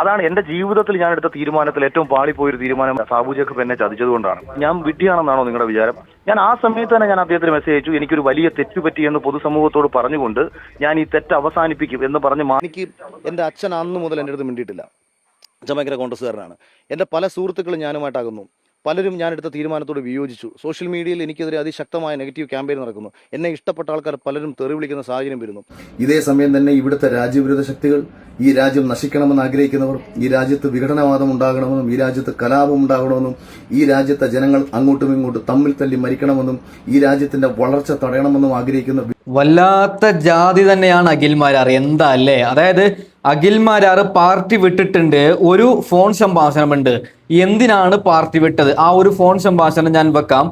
അതാണ് എന്റെ ജീവിതത്തിൽ ഞാൻ എടുത്ത തീരുമാനത്തിൽ ഏറ്റവും പാളിപ്പോയൊരു തീരുമാനം. സാബു ജേക്കബ് എന്നെ ചതിച്ചതുകൊണ്ടാണ്. ഞാൻ വിഡ്ഢിയാണെന്നാണോ നിങ്ങളുടെ വിചാരം? ഞാൻ ആ സമയത്ത് തന്നെ ഞാൻ അദ്ദേഹത്തിന് മെസ്സേജ് അയച്ചു. എനിക്കൊരു വലിയ തെറ്റ് പറ്റിയെന്ന് പൊതുസമൂഹത്തോട് പറഞ്ഞുകൊണ്ട് ഞാൻ ഈ തെറ്റ് അവസാനിപ്പിക്കും എന്ന് പറഞ്ഞ് എനിക്ക് എൻ്റെ അച്ഛൻ അന്ന് മുതൽ എൻ്റെ അടുത്ത് മിണ്ടിയിട്ടില്ല. അച്ഛൻ ഭയങ്കര കോൺഗ്രസ്സുകാരനാണ്. എൻ്റെ പല സുഹൃത്തുക്കളും ഞാനുമായിട്ടാകുന്നു. പലരും ഞാനെടുത്ത തീരുമാനത്തോട് വിയോജിച്ചു. സോഷ്യൽ മീഡിയയിൽ എനിക്കെതിരെ അതിശക്തമായ നെഗറ്റീവ് ക്യാമ്പയിൻ നടക്കുന്നു. എന്നെ ഇഷ്ടപ്പെട്ട ആൾക്കാർ പലരും തെറി വിളിക്കുന്ന സാഹചര്യം വരുന്നു. ഇതേ സമയം തന്നെ ഇവിടുത്തെ രാജ്യവിരുദ്ധ ശക്തികൾ, ഈ രാജ്യം നശിക്കണമെന്ന് ആഗ്രഹിക്കുന്നവർ, ഈ രാജ്യത്ത് വിഘടനവാദം ഉണ്ടാകണമെന്നും ഈ രാജ്യത്ത് കലാപം ഉണ്ടാകണമെന്നും ഈ രാജ്യത്തെ ജനങ്ങൾ അങ്ങോട്ടും ഇങ്ങോട്ടും തമ്മിൽ തല്ലി മരിക്കണമെന്നും ഈ രാജ്യത്തിന്റെ വളർച്ച തടയണമെന്നും ആഗ്രഹിക്കുന്ന വല്ലാത്ത ജാതി തന്നെയാണ് അഖിൽമാരാർ. എന്താ അല്ലേ? അതായത് അഖിൽമാരാർ പാർട്ടി വിട്ടിട്ടുണ്ട്. ഒരു ഫോൺ സംഭാഷണമുണ്ട്. എന്തിനാണ് പാർട്ടി വിട്ടത്? ആ ഒരു ഫോൺ സംഭാഷണം ഞാൻ വെക്കാം.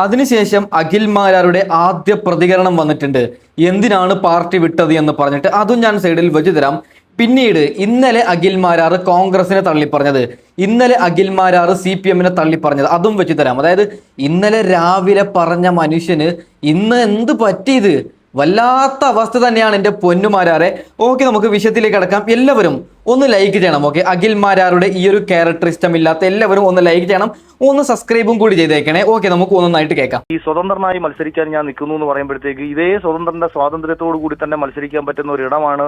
അതിനുശേഷം അഖിൽമാരാരുടെ ആദ്യ പ്രതികരണം വന്നിട്ടുണ്ട്. എന്തിനാണ് പാർട്ടി വിട്ടത് എന്ന് പറഞ്ഞിട്ട് അതും ഞാൻ സൈഡിൽ വെച്ച് തരാം. പിന്നീട് ഇന്നലെ അഖിൽമാരാർ കോൺഗ്രസിനെ തള്ളിപ്പറഞ്ഞത്, ഇന്നലെ അഖിൽമാരാർ CPM തള്ളിപ്പറഞ്ഞത് അതും വെച്ച് തരാം. അതായത് ഇന്നലെ രാവിലെ പറഞ്ഞ മനുഷ്യന് ഇന്ന് എന്ത് പറ്റിയത്? വല്ലാത്ത അവസ്ഥ തന്നെയാണ് എൻ്റെ പൊന്നുമാരാറെ. ഓക്കെ, നമുക്ക് വിഷയത്തിലേക്ക് കടക്കാം. എല്ലാവരും ഒന്ന് ലൈക്ക് ചെയ്യണം. ഓക്കെ, അഖിൽമാരാരുടെ ഈ ഒരു ക്യാരക്ടർ ഇഷ്ടമില്ലാത്ത എല്ലാവരും ഒന്ന് ലൈക്ക് ചെയ്യണം, ഒന്ന് സബ്സ്ക്രൈബും കൂടി ചെയ്തേക്കണേ. ഓക്കെ, നമുക്ക് ഒന്നൊന്നായിട്ട് കേൾക്കാം. ഈ സ്വതന്ത്രനായി മത്സരിക്കാൻ ഞാൻ നിൽക്കുന്നു എന്ന് പറയുമ്പോഴത്തേക്ക് ഇതേ സ്വതന്ത്രന്റെ സ്വാതന്ത്ര്യത്തോടു കൂടി തന്നെ മത്സരിക്കാൻ പറ്റുന്ന ഒരു ഇടമാണ്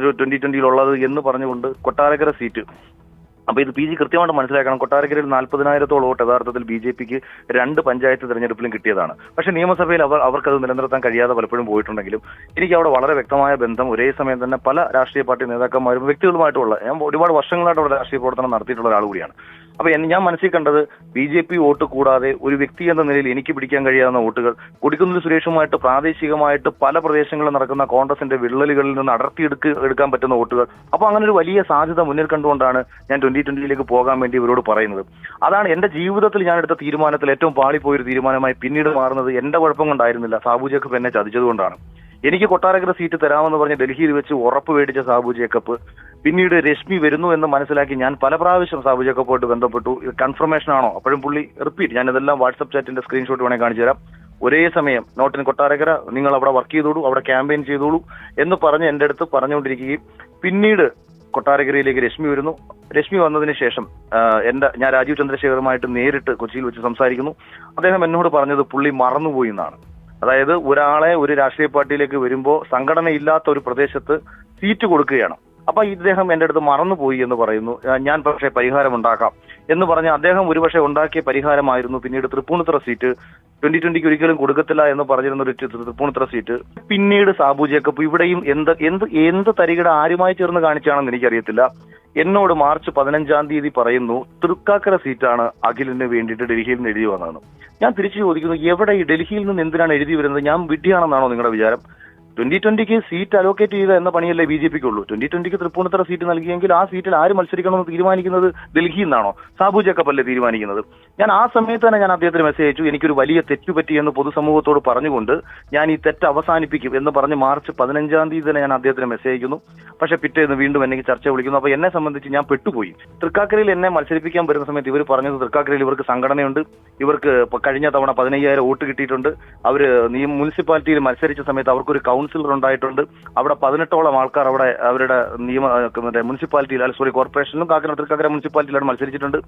2020 ഉള്ളത് എന്ന് പറഞ്ഞുകൊണ്ട് കൊട്ടാരക്കര സീറ്റ്. അപ്പൊ ഇത് PG കൃത്യമായിട്ട് മനസ്സിലാക്കണം. കൊട്ടാരക്കരയിൽ 40,000-ഓളം വോട്ട് യഥാർത്ഥത്തിൽ BJPക്ക് 2 പഞ്ചായത്ത് തെരഞ്ഞെടുപ്പിലും കിട്ടിയതാണ്. പക്ഷെ നിയമസഭയിൽ അവർക്കത് നിലനിർത്താൻ കഴിയാതെ പലപ്പോഴും പോയിട്ടുണ്ടെങ്കിലും എനിക്ക് അവിടെ വളരെ വ്യക്തമായ ബന്ധം ഒരേ സമയം തന്നെ പല രാഷ്ട്രീയ പാർട്ടി നേതാക്കന്മാരും വ്യക്തികളുമായിട്ടുള്ള, ഞാൻ ഒരുപാട് വർഷങ്ങളായിട്ട് അവിടെ രാഷ്ട്രീയ പ്രവർത്തനം നടത്തിയിട്ടുള്ള ഒരാൾ കൂടിയാണ്. അപ്പൊ ഞാൻ മനസ്സിൽ കണ്ടത് BJP വോട്ട് കൂടാതെ ഒരു വ്യക്തി എന്ന നിലയിൽ എനിക്ക് പിടിക്കാൻ കഴിയാവുന്ന വോട്ടുകൾ കൊടിക്കുന്നിൽ സുരേഷുമായിട്ട് പ്രാദേശികമായിട്ട് പല പ്രദേശങ്ങളിൽ നടക്കുന്ന കോൺഗ്രസിന്റെ വിള്ളലുകളിൽ നിന്ന് എടുക്കാൻ പറ്റുന്ന വോട്ടുകൾ. അപ്പൊ അങ്ങനെ ഒരു വലിയ സാധ്യത മുന്നിൽ കണ്ടുകൊണ്ടാണ് ഞാൻ 2020 പോകാൻ വേണ്ടി ഇവരോട് പറയുന്നത്. അതാണ് എന്റെ ജീവിതത്തിൽ ഞാൻ എടുത്ത തീരുമാനത്തിൽ ഏറ്റവും പാളിപ്പോയൊരു തീരുമാനമായി പിന്നീട് മാറുന്നത്. എന്റെ കുഴപ്പം കൊണ്ടായിരുന്നില്ല, സാബു ജേക്കബ് എന്നെ ചതിച്ചതുകൊണ്ടാണ്. എനിക്ക് കൊട്ടാരക്കര സീറ്റ് തരാമെന്ന് പറഞ്ഞ് ഡൽഹിയിൽ വെച്ച് ഉറപ്പ് മേടിച്ച സാബു ജേക്കബ് പിന്നീട് രശ്മി വരുന്നു എന്ന് മനസ്സിലാക്കി ഞാൻ പല പ്രാവശ്യം സാബു ജേക്കബുമായിട്ട് ബന്ധപ്പെട്ടു. കൺഫർമേഷൻ ആണോ? അപ്പോഴും പുള്ളി റിപ്പീറ്റ്, ഞാൻ ഇതെല്ലാം വാട്സ്ആപ്പ് ചാറ്റിന്റെ സ്ക്രീൻഷോട്ട് വേണേൽ കാണിച്ചു തരാം. ഒരേ സമയം നോട്ടിന് കൊട്ടാരക്കര, നിങ്ങൾ അവിടെ വർക്ക് ചെയ്തോളൂ, അവിടെ ക്യാമ്പയിൻ ചെയ്തോളൂ എന്ന് പറഞ്ഞ് എന്റെ അടുത്ത് പറഞ്ഞുകൊണ്ടിരിക്കുകയും പിന്നീട് കൊട്ടാരക്കരയിലേക്ക് രശ്മി വരുന്നു. രശ്മി വന്നതിന് ശേഷം ഞാൻ രാജീവ് ചന്ദ്രശേഖറുമായിട്ട് നേരിട്ട് കൊച്ചിയിൽ വെച്ച് സംസാരിക്കുന്നു. അദ്ദേഹം എന്നോട് പറഞ്ഞത് പുള്ളി മറന്നുപോയി എന്നാണ്. അതായത് ഒരാളെ ഒരു രാഷ്ട്രീയ പാർട്ടിയിലേക്ക് വരുമ്പോൾ സംഘടനയില്ലാത്ത ഒരു പ്രദേശത്ത് സീറ്റ് കൊടുക്കുകയാണ്. അപ്പൊ ഇദ്ദേഹം എന്റെ അടുത്ത് മറന്നുപോയി എന്ന് പറയുന്നു. ഞാൻ പക്ഷേ പരിഹാരം ഉണ്ടാക്കാം എന്ന് പറഞ്ഞ അദ്ദേഹം ഒരുപക്ഷെ ഉണ്ടാക്കിയ പരിഹാരമായിരുന്നു പിന്നീട് തൃപ്പൂണിത്തുറ സീറ്റ്. 2020 ഒരിക്കലും കൊടുക്കത്തില്ല എന്ന് പറഞ്ഞിരുന്ന ഒരു തൃപ്പൂണിത്തുറ സീറ്റ്. പിന്നീട് സാബു ജേക്കബ് ഇവിടെയും എന്ത് തരികിട ആരുമായി ചേർന്ന് കാണിച്ചാണെന്ന് എനിക്കറിയത്തില്ല. എന്നോട് മാർച്ച് 15 പറയുന്നു തൃക്കാക്കര സീറ്റാണ് അഖിലിന് വേണ്ടിയിട്ട് ഡൽഹിയിൽ നിന്ന് എഴുതി വന്നതെന്ന്. ഞാൻ തിരിച്ചു ചോദിക്കുന്നു, എവിടെ ഈ ഡൽഹിയിൽ നിന്ന് എന്തിനാണ് എഴുതി വരുന്നത്? ഞാൻ വിഡ്ഢിയാണെന്നാണോ നിങ്ങളുടെ വിചാരം? 2020 സീറ്റ് അലോക്കേറ്റ് ചെയ്ത എന്ന പണിയല്ലേ BJPക്കുള്ളൂ. 2020 തൃപ്പൂണിത്തുറ സീറ്റ് നൽകിയെങ്കിൽ ആ സീറ്റിൽ ആര് മത്സരിക്കണമെന്ന് തീരുമാനിക്കുന്നത് ഡൽഹിയിൽ നിന്നാണോ? സാബു ജേക്കബ് അല്ലേ തീരുമാനിക്കുന്നത്? ഞാൻ ആ സമയത്ത് തന്നെ ഞാൻ അദ്ദേഹത്തിന് മെസ്സേജ് അയച്ചു. എനിക്കൊരു വലിയ തെറ്റ് പറ്റിയെന്ന് പൊതുസമൂഹത്തോട് പറഞ്ഞുകൊണ്ട് ഞാൻ ഈ തെറ്റ് അവസാനിപ്പിക്കും എന്ന് പറഞ്ഞ് മാർച്ച് 15 തന്നെ ഞാൻ അദ്ദേഹത്തിന് മെസ്സേജ് അയക്കുന്നു. പക്ഷെ പിറ്റേന്ന് വീണ്ടും എന്നെ ചർച്ച വിളിക്കുന്നു. അപ്പൊ എന്നെ സംബന്ധിച്ച് ഞാൻ പെട്ടുപോയി. തൃക്കാക്കരയിൽ എന്നെ മത്സരിപ്പിക്കാൻ വരുന്ന സമയത്ത് ഇവർ പറഞ്ഞത് തൃക്കാക്കരയിൽ ഇവർക്ക് സംഘടനയുണ്ട്, ഇവർക്ക് കഴിഞ്ഞ തവണ 15,000 വോട്ട് കിട്ടിയിട്ടുണ്ട്, അവര് മുനിസിപ്പാലിറ്റിയിൽ മത്സരിച്ച സമയത്ത് അവർക്കൊരു കൗൺസിലർ ഉണ്ടായിട്ടുണ്ട്, അവിടെ 18ഓളം ആൾക്കാർ അവിടെ അവരുടെ മുനിസിപ്പാലിറ്റിയിൽ കോർപ്പറേഷനിലും തൃക്കാക്കര മുനിസിപ്പാലിറ്റിയിലാണ് മത്സരിച്ചിട്ടുണ്ട്.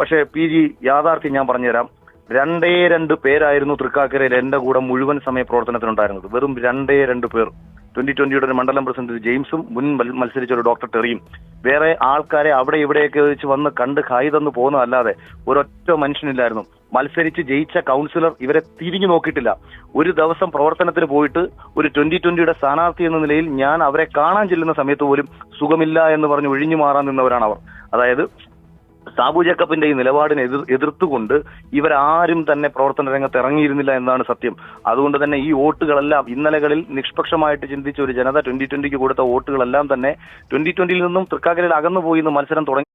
പക്ഷേ PG യാഥാർത്ഥ്യം ഞാൻ പറഞ്ഞുതരാം. 2 പേരായിരുന്നു തൃക്കാക്കരയിൽ എന്റെ കൂടെ മുഴുവൻ സമയ പ്രവർത്തനത്തിനുണ്ടായിരുന്നത്. വെറും 2 പേർ. 2020 മണ്ഡലം പ്രസിഡന്റ് ജെയിംസും മുൻ മത്സരിച്ച ഒരു ഡോക്ടർ ടെറിയും. വേറെ ആൾക്കാരെ അവിടെ ഇവിടെയൊക്കെ വെച്ച് വന്ന് കണ്ട് കൈ തന്നു പോകുന്നതല്ലാതെ ഒരൊറ്റ മനുഷ്യനില്ലായിരുന്നു. മത്സരിച്ച് ജയിച്ച കൗൺസിലർ ഇവരെ തിരിഞ്ഞു നോക്കിയിട്ടില്ല. ഒരു ദിവസം പ്രവർത്തനത്തിന് പോയിട്ട് ഒരു 2020 സ്ഥാനാർത്ഥി എന്ന നിലയിൽ ഞാൻ അവരെ കാണാൻ ചെല്ലുന്ന സമയത്ത് പോലും സുഖമില്ല എന്ന് പറഞ്ഞ് ഒഴിഞ്ഞു മാറാൻ നിന്നവരാണ് അവർ. അതായത് സാബു ജേക്കബിന്റെ ഈ നിലപാടിനെ എതിർത്തുകൊണ്ട് ഇവരാരും തന്നെ പ്രവർത്തന രംഗത്ത് ഇറങ്ങിയിരുന്നില്ല എന്നതാണ് സത്യം. അതുകൊണ്ട് തന്നെ ഈ വോട്ടുകളെല്ലാം ഇന്നലകളിൽ നിഷ്പക്ഷമായിട്ട് ചിന്തിച്ച ഒരു ജനത 2020 കൊടുത്ത വോട്ടുകളെല്ലാം തന്നെ 2020 നിന്നും തൃക്കാക്കരയിൽ അകന്നുപോയി എന്ന് മത്സരം തുടങ്ങി.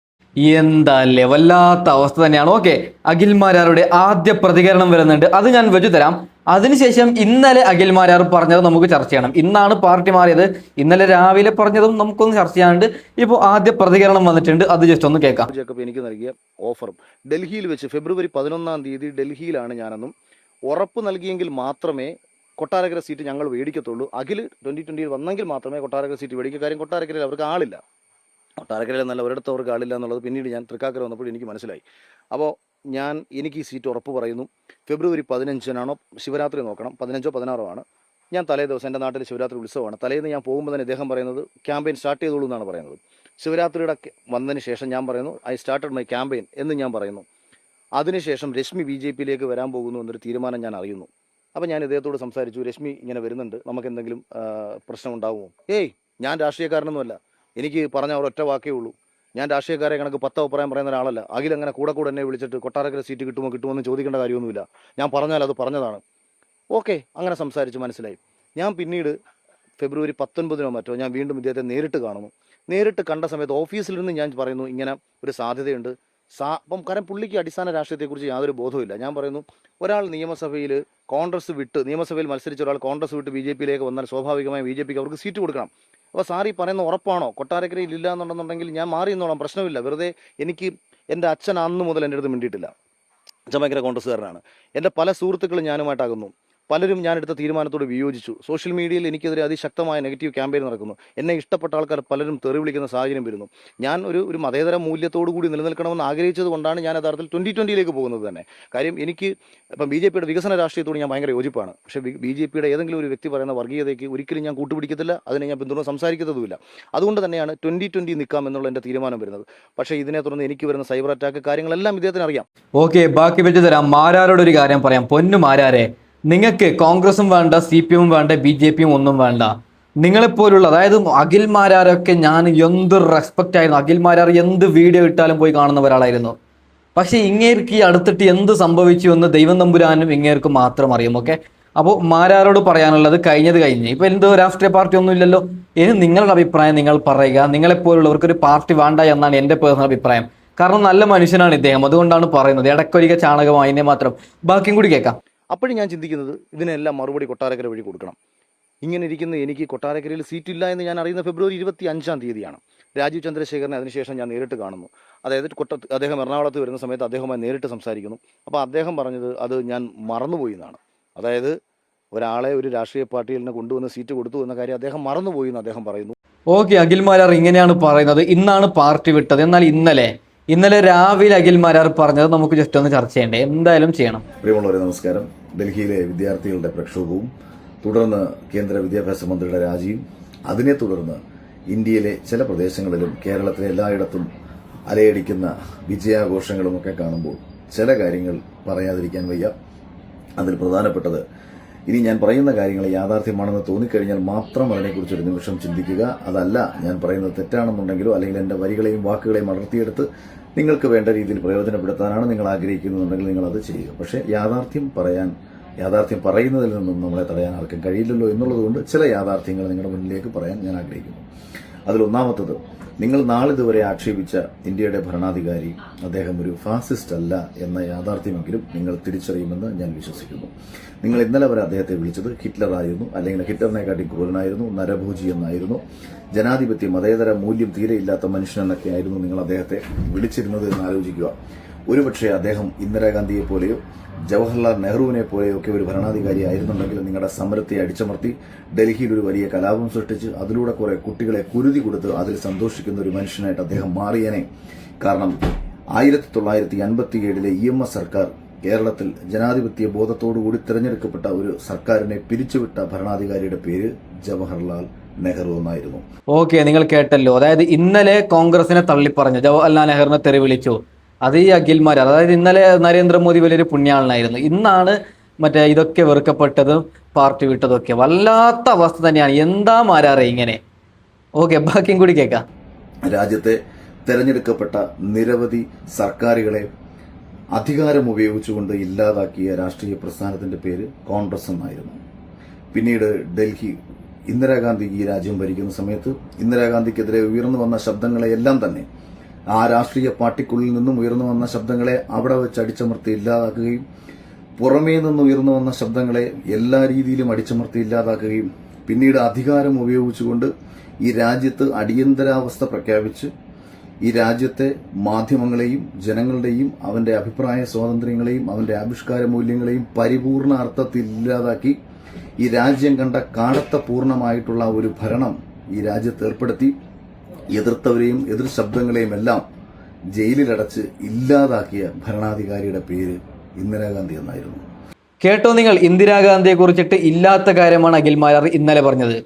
എന്താല്ലേ, വല്ലാത്ത അവസ്ഥ തന്നെയാണ്. ഓക്കെ, അഖിൽമാരാരുടെ ആദ്യ പ്രതികരണം വരുന്നുണ്ട്, അത് ഞാൻ വെച്ചു തരാം. അതിനുശേഷം ഇന്നലെ അഖിൽമാരാർ പറഞ്ഞത് നമുക്ക് ചർച്ച ചെയ്യണം. ഇന്നാണ് പാർട്ടി മാറിയത്. ഇന്നലെ രാവിലെ പറഞ്ഞതും നമുക്കൊന്ന് ചർച്ച ചെയ്യാനുണ്ട്. ഇപ്പോൾ ആദ്യ പ്രതികരണം വന്നിട്ടുണ്ട്, അത് ജസ്റ്റ് ഒന്ന് കേൾക്കാം. ജേക്കബ് എനിക്ക് നൽകിയ ഓഫറും ഡൽഹിയിൽ വെച്ച് ഫെബ്രുവരി 11 ഡൽഹിയിലാണ് ഞാനെന്നും ഉറപ്പ് നൽകിയെങ്കിൽ മാത്രമേ കൊട്ടാരക്കര സീറ്റ് ഞങ്ങൾ മേടിക്കത്തുള്ളൂ. അഖിൽ 2020 വന്നെങ്കിൽ മാത്രമേ കൊട്ടാരക്കര സീറ്റ് മേടിക്കൂ. കാര്യം കൊട്ടാരക്കരയിൽ അവർക്ക് ആളില്ല. കൊട്ടാരക്കരയിൽ നല്ല ഒരിടത്ത് അവർക്ക് ആളില്ല എന്നുള്ളത് പിന്നീട് ഞാൻ തൃക്കാക്കര വന്നപ്പോൾ എനിക്ക് മനസ്സിലായി. അപ്പോൾ എനിക്ക് ഈ സീറ്റ് ഉറപ്പ് പറയുന്നു. ഫെബ്രുവരി 15-നാണോ ശിവരാത്രി നോക്കണം, 15-ഓ 16-ഓ ആണ്. ഞാൻ തലേ ദിവസം എൻ്റെ നാട്ടിൽ ശിവരാത്രി ഉത്സവമാണ്. തലേന്ന് ഞാൻ പോകുമ്പോൾ തന്നെ ഇദ്ദേഹം പറയുന്നത് ക്യാമ്പയിൻ സ്റ്റാർട്ട് ചെയ്തോളൂ എന്നാണ് പറയുന്നത്. ശിവരാത്രിയുടെ വന്നതിന് ശേഷം ഞാൻ പറയുന്നു ഐ സ്റ്റാർട്ടഡ് മൈ ക്യാമ്പയിൻ എന്ന് ഞാൻ പറയുന്നു. അതിനുശേഷം രശ്മി BJP-യിലേക്ക് വരാൻ പോകുന്നു എന്നൊരു തീരുമാനം ഞാൻ അറിയുന്നു. അപ്പോൾ ഞാൻ ഇദ്ദേഹത്തോട് സംസാരിച്ചു, രശ്മി ഇങ്ങനെ വരുന്നുണ്ട്, നമുക്ക് എന്തെങ്കിലും പ്രശ്നം ഉണ്ടാകുമോ? ഏയ്, ഞാൻ രാഷ്ട്രീയക്കാരനൊന്നുമല്ല, എനിക്ക് പറഞ്ഞ ഒരൊറ്റ വാക്കേ ഉള്ളൂ, ഞാൻ രാഷ്ട്രീയക്കാരെ കണക്ക് 10 അഭിപ്രായം പറയുന്ന ഒരാളല്ല. അഖിൽ അങ്ങനെ കൂടെ എന്നെ വിളിച്ചിട്ട് കൊട്ടാരക്കര സീറ്റ് കിട്ടുമോ എന്ന് ചോദിക്കേണ്ട കാര്യമൊന്നുമില്ല, ഞാൻ പറഞ്ഞാൽ അത് പറഞ്ഞതാണ്. ഓക്കെ, അങ്ങനെ സംസാരിച്ച് മനസ്സിലായി. ഞാൻ പിന്നീട് ഫെബ്രുവരി 19-നോ മറ്റോ ഞാൻ വീണ്ടും ഇദ്ദേഹത്തെ നേരിട്ട് കാണുന്നു. നേരിട്ട് കണ്ട സമയത്ത് ഓഫീസിൽ നിന്ന് ഞാൻ പറയുന്നു ഇങ്ങനെ ഒരു സാധ്യതയുണ്ട്. അപ്പം കാരണം പുള്ളിക്ക് അടിസ്ഥാന രാഷ്ട്രീയത്തെക്കുറിച്ച് യാതൊരു ബോധവുമില്ല. ഞാൻ പറയുന്നു ഒരാൾ നിയമസഭയിൽ കോൺഗ്രസ് വിട്ട്, നിയമസഭയിൽ മത്സരിച്ച ഒരാൾ കോൺഗ്രസ് വിട്ട് BJP-യിലേക്ക് വന്നാൽ സ്വാഭാവികമായും BJP-ക്ക് അവർക്ക് സീറ്റ് കൊടുക്കണം. അപ്പോൾ സാറി പറയുന്ന ഉറപ്പാണോ? കൊട്ടാരക്കരയിൽ ഇല്ല എന്നുണ്ടെന്നുണ്ടെങ്കിൽ ഞാൻ മാറി എന്നോളാം, പ്രശ്നമില്ല. വെറുതെ എനിക്ക് എൻ്റെ അച്ഛൻ അന്ന് മുതൽ എൻ്റെ അടുത്ത് മിണ്ടിയിട്ടില്ല. ചമയക്കര കോൺഗ്രസ്സുകാരനാണ്. എൻ്റെ പല സുഹൃത്തുക്കളും ഞാനുമായിട്ടാകുന്നു. പലരും ഞാനെടുത്ത തീരുമാനത്തോട് വിയോജിച്ചു. സോഷ്യൽ മീഡിയയിൽ എനിക്കെതിരെ അതിശക്തമായ നെഗറ്റീവ് ക്യാമ്പയിൻ നടക്കുന്നു. എന്നെ ഇഷ്ടപ്പെട്ട ആൾക്കാർ പലരും തെറി വിളിക്കുന്ന സാഹചര്യം വരുന്നു. ഞാൻ ഒരു മതേതര മൂല്യത്തോടു കൂടി നിലനിൽക്കണമെന്ന് ആഗ്രഹിച്ചത് കൊണ്ടാണ് ഞാൻ യഥാർത്ഥത്തിൽ 2020-യിലേക്ക് പോകുന്നത് തന്നെ. കാര്യം എനിക്ക് ഇപ്പം BJP-യുടെ വികസന രാഷ്ട്രീയത്തോട് ഞാൻ ഭയങ്കര യോജിപ്പാണ്. പക്ഷേ BJP-യുടെ ഏതെങ്കിലും ഒരു വ്യക്തി പറയുന്ന വർഗീയതയ്ക്ക് ഒരിക്കലും ഞാൻ കൂട്ടുപിടിക്കത്തില്ല, അതിനെ ഞാൻ പിന്തുണ സംസാരിക്കുന്നതുമില്ല. അതുകൊണ്ട് തന്നെയാണ് 2020 നിൽക്കാം എന്നുള്ള എൻ്റെ തീരുമാനം വരുന്നത്. പക്ഷേ ഇതിനെ തുടർന്ന് എനിക്ക് വരുന്ന സൈബർ അറ്റാക്ക് കാര്യങ്ങളെല്ലാം ഇദ്ദേഹത്തിന് അറിയാം. ഓക്കെ, ബാക്കി വെച്ച് തരാം. മാരാരോടൊരു കാര്യം പറയാം. പൊന്നു മാരാരെ, നിങ്ങൾക്ക് കോൺഗ്രസും വേണ്ട, CPM വേണ്ട, BJP-യും ഒന്നും വേണ്ട. നിങ്ങളെപ്പോലുള്ള, അതായത് അഖിൽ മാരാരൊക്കെ ഞാൻ എന്ത് റെസ്പെക്റ്റ് ആയിരുന്നു. അഖിൽ മാരാർ എന്ത് വീഡിയോ ഇട്ടാലും പോയി കാണുന്ന ഒരാളായിരുന്നു. പക്ഷേ ഇങ്ങേർക്ക് ഈ അടുത്തിട്ട് എന്ത് സംഭവിച്ചു എന്ന് ദൈവം തമ്പുരാനും ഇങ്ങേർക്ക് മാത്രം അറിയും. ഓക്കെ, അപ്പോൾ മാരാരോട് പറയാനുള്ളത് കഴിഞ്ഞത് കഴിഞ്ഞ്. ഇപ്പൊ എന്തോ രാഷ്ട്രീയ പാർട്ടി ഒന്നും ഇല്ലല്ലോ. ഇനി നിങ്ങളുടെ അഭിപ്രായം നിങ്ങൾ പറയുക. നിങ്ങളെപ്പോലുള്ളവർക്കൊരു പാർട്ടി വേണ്ട എന്നാണ് എൻ്റെ പേഴ്സണൽ അഭിപ്രായം. കാരണം നല്ല മനുഷ്യനാണ് ഇദ്ദേഹം, അതുകൊണ്ടാണ് പറയുന്നത്. ഇടയ്ക്കൊരിക്കൽ ചാണകമായി അതിനെ മാത്രം. ബാക്കിയും കൂടി കേൾക്കാം. അപ്പോഴും ഞാൻ ചിന്തിക്കുന്നത് ഇതിനെല്ലാം മറുപടി കൊട്ടാരക്കര വഴി കൊടുക്കണം. ഇങ്ങനെ ഇരിക്കുന്ന എനിക്ക് കൊട്ടാരക്കരയിൽ സീറ്റില്ല എന്ന് ഞാൻ അറിയുന്ന ഫെബ്രുവരി 25-ാം തീയതിയാണ്. രാജീവ് ചന്ദ്രശേഖരനെ അതിനുശേഷം ഞാൻ നേരിട്ട് കാണുന്നു. അതായത് അദ്ദേഹം എറണാകുളത്ത് വരുന്ന സമയത്ത് അദ്ദേഹവുമായി നേരിട്ട് സംസാരിക്കുന്നു. അപ്പോൾ അദ്ദേഹം പറഞ്ഞത് അത് ഞാൻ മറന്നുപോയി എന്നാണ്. അതായത് ഒരാളെ ഒരു രാഷ്ട്രീയ പാർട്ടിയിൽ നിന്ന് കൊണ്ടുവന്ന് സീറ്റ് കൊടുത്തു എന്ന കാര്യം അദ്ദേഹം മറന്നുപോയി എന്ന് അദ്ദേഹം പറയുന്നു. ഓക്കെ, അഖിൽ മാരാർ ഇങ്ങനെയാണ് പറയുന്നത്. ഇന്നാണ് പാർട്ടി വിട്ടത്. എന്നാൽ ഇന്നലെ രാവിലെ അഖിൽ മാരാർ പറഞ്ഞത് നമുക്ക് ജസ്റ്റ് ഒന്ന് ചർച്ച ചെയ്യണ്ടേ? എന്തായാലും ചെയ്യണം. പ്രിയമുള്ളവരെ നമസ്കാരം. ഡൽഹിയിലെ വിദ്യാർത്ഥികളുടെ പ്രക്ഷോഭവും തുടർന്ന് കേന്ദ്ര വിദ്യാഭ്യാസ മന്ത്രിയുടെ രാജിയും അതിനെ തുടർന്ന് ഇന്ത്യയിലെ ചില പ്രദേശങ്ങളിലും കേരളത്തിലെ എല്ലായിടത്തും അലയടിക്കുന്ന വിജയാഘോഷങ്ങളുമൊക്കെ കാണുമ്പോൾ ചില കാര്യങ്ങൾ പറയാതിരിക്കാൻ വയ്യ. അതിൽ പ്രധാനപ്പെട്ടത്, ഇനി ഞാൻ പറയുന്ന കാര്യങ്ങൾ യാഥാർത്ഥ്യമാണെന്ന് തോന്നിക്കഴിഞ്ഞാൽ മാത്രം അതിനെക്കുറിച്ച് ഒരു നിമിഷം ചിന്തിക്കുക. അതല്ല ഞാൻ പറയുന്നത് തെറ്റാണെന്നുണ്ടെങ്കിലോ അല്ലെങ്കിൽ എൻ്റെ വരികളെയും വാക്കുകളെയും അടർത്തിയെടുത്ത് നിങ്ങൾക്ക് വേണ്ട രീതിയിൽ പ്രയോജനപ്പെടുത്താനാണ് നിങ്ങൾ ആഗ്രഹിക്കുന്നുണ്ടെങ്കിൽ നിങ്ങൾ അത് ചെയ്യുക. പക്ഷേ യാഥാർത്ഥ്യം പറയുന്നതിൽ നിന്നും നമ്മളെ തടയാൻ ആർക്കും കഴിയില്ലല്ലോ എന്നുള്ളതുകൊണ്ട് ചില യാഥാർത്ഥ്യങ്ങൾ നിങ്ങളുടെ മുന്നിലേക്ക് പറയാൻ ഞാൻ ആഗ്രഹിക്കുന്നു. അതിലൊന്നാമത്തത്, നിങ്ങൾ നാളിതുവരെ ആക്ഷേപിച്ച ഇന്ത്യയുടെ ഭരണാധികാരി അദ്ദേഹം ഒരു ഫാസിസ്റ്റ് അല്ല എന്ന യാഥാർത്ഥ്യമെങ്കിലും നിങ്ങൾ തിരിച്ചറിയുമെന്ന് ഞാൻ വിശ്വസിക്കുന്നു. നിങ്ങൾ ഇന്നലെ വരെ അദ്ദേഹത്തെ വിളിച്ചത് ഹിറ്റ്ലർ ആയിരുന്നു, അല്ലെങ്കിൽ ഹിറ്റ്ലറിനെക്കാട്ടി ക്രൂരനായിരുന്നു, നരഭോജി എന്നായിരുന്നു, ജനാധിപത്യ മതേതര മൂല്യം തീരെയില്ലാത്ത മനുഷ്യനെന്നൊക്കെ ആയിരുന്നു നിങ്ങൾ അദ്ദേഹത്തെ വിളിച്ചിരുന്നത് എന്ന് ആലോചിക്കുക. ഒരുപക്ഷെ അദ്ദേഹം ഇന്ദിരാഗാന്ധിയെ പോലെയോ ജവഹർലാൽ നെഹ്റുവിനെ പോലെയൊക്കെ ഒരു ഭരണാധികാരി ആയിരുന്നുണ്ടെങ്കിൽ നിങ്ങളുടെ സമരത്തെ അടിച്ചമർത്തി ഡൽഹിയിൽ ഒരു വലിയ കലാപം സൃഷ്ടിച്ച് അതിലൂടെ കുറെ കുട്ടികളെ കുരുതി കൊടുത്ത് അതിൽ സന്തോഷിക്കുന്ന ഒരു മനുഷ്യനായിട്ട് അദ്ദേഹം മാറിയനെ. കാരണം 1957 EMS സർക്കാർ കേരളത്തിൽ ജനാധിപത്യ ബോധത്തോടുകൂടി തിരഞ്ഞെടുക്കപ്പെട്ട ഒരു സർക്കാരിനെ പിരിച്ചുവിട്ട ഭരണാധികാരിയുടെ പേര് ജവഹർലാൽ നെഹ്റു എന്നായിരുന്നു. ഓക്കെ, നിങ്ങൾ കേട്ടല്ലോ. അതായത് ഇന്നലെ കോൺഗ്രസിനെ തള്ളിപ്പറഞ്ഞു, ജവഹർലാൽ നെഹ്റുവിനെ തെറി വിളിച്ചു. അത് ഈ അഖിൽ മാരാർ. അതായത് ഇന്നലെ നരേന്ദ്രമോദി വലിയൊരു പുണ്യാളനായിരുന്നു. ഇന്നാണ് ഇതൊക്കെ വെറുക്കപ്പെട്ടതും പാർട്ടി വിട്ടതൊക്കെ. വല്ലാത്ത അവസ്ഥ തന്നെയാണ്. എന്താ മാരാറേ ഇങ്ങനെ? ഓക്കെ, ബാക്കിയും കൂടി കേൾക്കാം. രാജ്യത്തെ തെരഞ്ഞെടുക്കപ്പെട്ട നിരവധി സർക്കാരുകളെ അധികാരം ഉപയോഗിച്ചുകൊണ്ട് ഇല്ലാതാക്കിയ രാഷ്ട്രീയ പ്രസ്ഥാനത്തിന്റെ പേര് കോൺഗ്രസ് എന്നായിരുന്നു. പിന്നീട് ഡൽഹി ഇന്ദിരാഗാന്ധി ഈ രാജ്യം ഭരിക്കുന്ന സമയത്ത് ഇന്ദിരാഗാന്ധിക്കെതിരെ ഉയർന്നു വന്ന ശബ്ദങ്ങളെയെല്ലാം തന്നെ ആ രാഷ്ട്രീയ പാർട്ടിക്കുള്ളിൽ നിന്നും ഉയർന്നു വന്ന ശബ്ദങ്ങളെ അവിടെ വെച്ച് അടിച്ചമർത്തി ഇല്ലാതാക്കുകയും പുറമേ നിന്ന് ഉയർന്നു വന്ന ശബ്ദങ്ങളെ എല്ലാ രീതിയിലും അടിച്ചമർത്തി ഇല്ലാതാക്കുകയും പിന്നീട് അധികാരം ഉപയോഗിച്ചുകൊണ്ട് ഈ രാജ്യത്ത് അടിയന്തരാവസ്ഥ പ്രഖ്യാപിച്ച് ഈ രാജ്യത്തെ മാധ്യമങ്ങളെയും ജനങ്ങളുടെയും അവന്റെ അഭിപ്രായ സ്വാതന്ത്ര്യങ്ങളെയും അവന്റെ ആവിഷ്കാര മൂല്യങ്ങളെയും പരിപൂർണ അർത്ഥത്തിൽ ഇല്ലാതാക്കി ഈ രാജ്യം കണ്ട കാടത്ത പൂർണ്ണമായിട്ടുള്ള ഒരു ഭരണം ഈ രാജ്യത്ത് ഏർപ്പെടുത്തി എതിർത്തവരെയും എതിർ ശബ്ദങ്ങളെയും എല്ലാം ജയിലിലടച്ച് ഇല്ലാതാക്കിയ ഭരണാധികാരിയുടെ പേര് ഇന്ദിരാഗാന്ധി എന്നായിരുന്നു. കേട്ടോ നിങ്ങൾ, ഇന്ദിരാഗാന്ധിയെ കുറിച്ചിട്ട് ഇല്ലാത്ത കാര്യമാണ് അഖിൽ മാരാർ ഇന്നലെ പറഞ്ഞത്.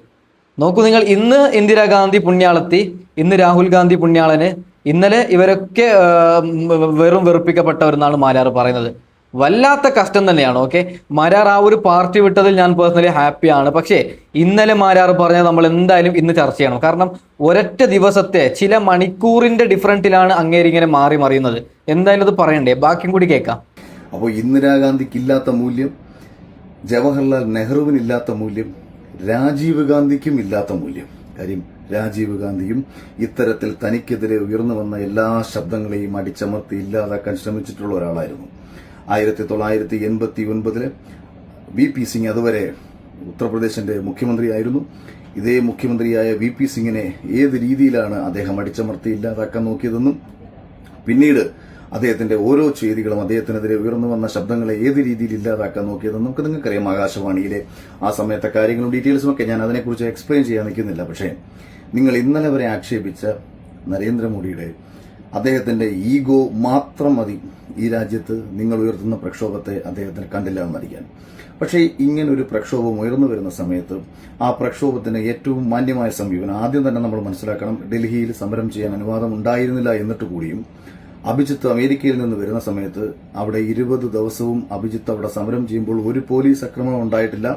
നോക്കൂ നിങ്ങൾ, ഇന്ന് ഇന്ദിരാഗാന്ധി പുണ്യാളത്തി, ഇന്ന് രാഹുൽ ഗാന്ധി പുണ്യാളന്, ഇന്നലെ ഇവരൊക്കെ വെറും വെറുപ്പിക്കപ്പെട്ടവരെന്നാണ് മാരാർ പറയുന്നത്. വല്ലാത്ത കഷ്ടം തന്നെയാണ്. ഓക്കെ, മാരാർ ആ ഒരു പാർട്ടി വിട്ടതിൽ ഞാൻ പേഴ്സണലി ഹാപ്പിയാണ്. പക്ഷേ ഇന്നലെ മാരാർ പറഞ്ഞത് നമ്മൾ എന്തായാലും ഇന്ന് ചർച്ച ചെയ്യണം. കാരണം ഒരൊറ്റ ദിവസത്തെ ചില മണിക്കൂറിന്റെ ഡിഫറൻറ്റിലാണ് അങ്ങേരിങ്ങനെ മാറി മറിയുന്നത്. എന്തായാലും അത് പറയണ്ടേ, ബാക്കിയും കൂടി കേൾക്കാം. അപ്പോൾ ഇന്ദിരാഗാന്ധിക്ക് ഇല്ലാത്ത മൂല്യം, ജവഹർലാൽ നെഹ്റുവിനില്ലാത്ത മൂല്യം, രാജീവ് ഗാന്ധിക്കും ഇല്ലാത്ത മൂല്യം. കാര്യം രാജീവ് ഗാന്ധിയും ഇത്തരത്തിൽ തനിക്കെതിരെ ഉയർന്നു വന്ന എല്ലാ ശബ്ദങ്ങളെയും അടിച്ചമർത്തി ഇല്ലാതാക്കാൻ ശ്രമിച്ചിട്ടുള്ള ഒരാളായിരുന്നു. 1989 വി പി സിംഗ് അതുവരെ ഉത്തർപ്രദേശിന്റെ മുഖ്യമന്ത്രിയായിരുന്നു. ഇതേ മുഖ്യമന്ത്രിയായ വി പി സിംഗിനെ ഏത് രീതിയിലാണ് അദ്ദേഹം അടിച്ചമർത്തി ഇല്ലാതാക്കാൻ നോക്കിയതെന്നും പിന്നീട് അദ്ദേഹത്തിന്റെ ഓരോ ചെയ്തികളും അദ്ദേഹത്തിനെതിരെ ഉയർന്നു വന്ന ശബ്ദങ്ങളെ ഏത് രീതിയിൽ ഇല്ലാതാക്കാൻ നോക്കിയതെന്നും നമുക്ക് നിങ്ങൾക്കറിയാം. ആകാശവാണിയിലെ ആ സമയത്തെ കാര്യങ്ങളും ഡീറ്റെയിൽസും ഒക്കെ ഞാൻ അതിനെക്കുറിച്ച് എക്സ്പ്ലെയിൻ ചെയ്യാൻ നിൽക്കുന്നില്ല. പക്ഷേ നിങ്ങൾ ഇന്നലെ വരെ ആക്ഷേപിച്ച നരേന്ദ്രമോദിയുടെ അദ്ദേഹത്തിന്റെ ഈഗോ മാത്രം മതി ഈ രാജ്യത്ത് നിങ്ങൾ ഉയർത്തുന്ന പ്രക്ഷോഭത്തെ അദ്ദേഹത്തിന് കണ്ടില്ല എന്നറിയാൻ. പക്ഷേ ഇങ്ങനൊരു പ്രക്ഷോഭം ഉയർന്നു വരുന്ന സമയത്ത് ആ പ്രക്ഷോഭത്തിന് ഏറ്റവും മാന്യമായ സമീപനം ആദ്യം തന്നെ നമ്മൾ മനസ്സിലാക്കണം. ഡൽഹിയിൽ സമരം ചെയ്യാൻ അനുവാദം ഉണ്ടായിരുന്നില്ല എന്നിട്ട് കൂടിയും അഭിജിത്ത് അമേരിക്കയിൽ നിന്ന് വരുന്ന സമയത്ത് അവിടെ 20 ദിവസവും അഭിജിത്ത് അവിടെ സമരം ചെയ്യുമ്പോൾ ഒരു പോലീസ് ആക്രമണം ഉണ്ടായിട്ടില്ല,